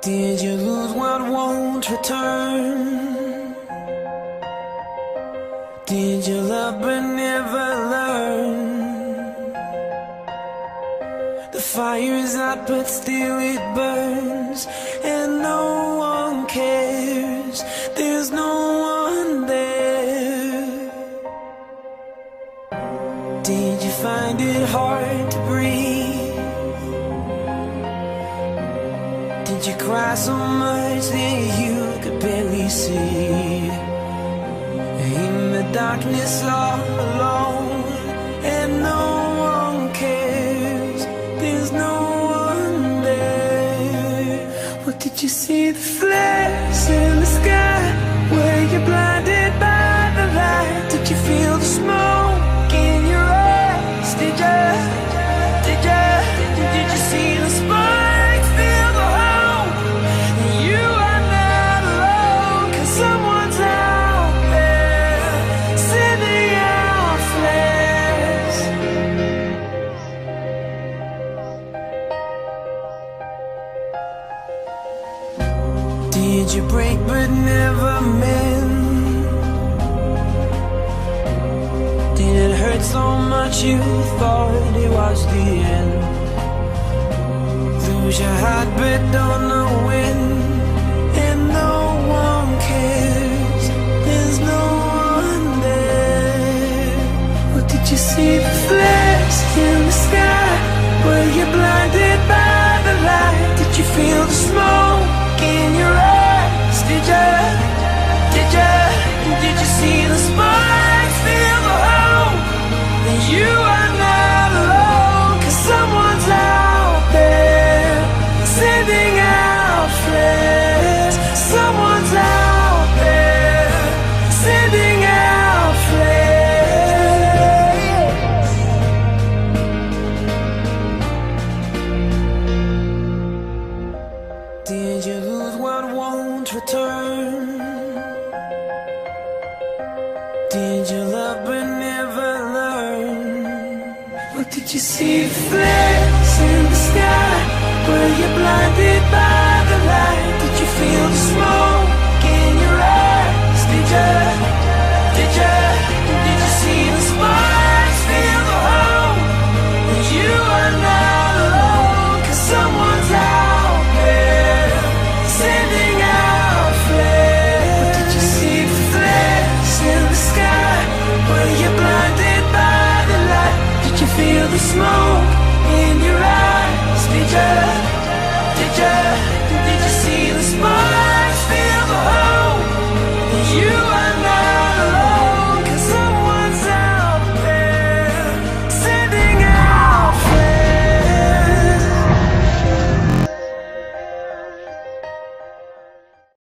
Did you lose what won't return? Did you love but never learn? The fire is out but still it burns, and no one cares, there's no one there. Did you find it hard to breathe? Did you cry so much that you could barely see? In the darkness all alone, and no one cares, there's no one there. What did you see? The flares in the sky? Were you blinded by the light? Did you feel the smoke in your eyes? Did you see the sparks fill the hole? You are not alone, 'cause someone's out there sending out flares. Did you break but never mend? Did it hurt so much you thought it was the end? Lose your heart but don't know when, and no one cares, there's no one there. What did you see? The flares in the sky? Were you blinded by the light? Did you feel the smoke in your eyes? Did you see the sparks fill the hole? You are not alone, 'cause someone's out there sending out flares. Someone's out there sending out flares. Did you lose what won't return? Did you love but never learn? What did you see? Flares in the sky? Were you blinded by the light? Did you feel the smoke in your eyes?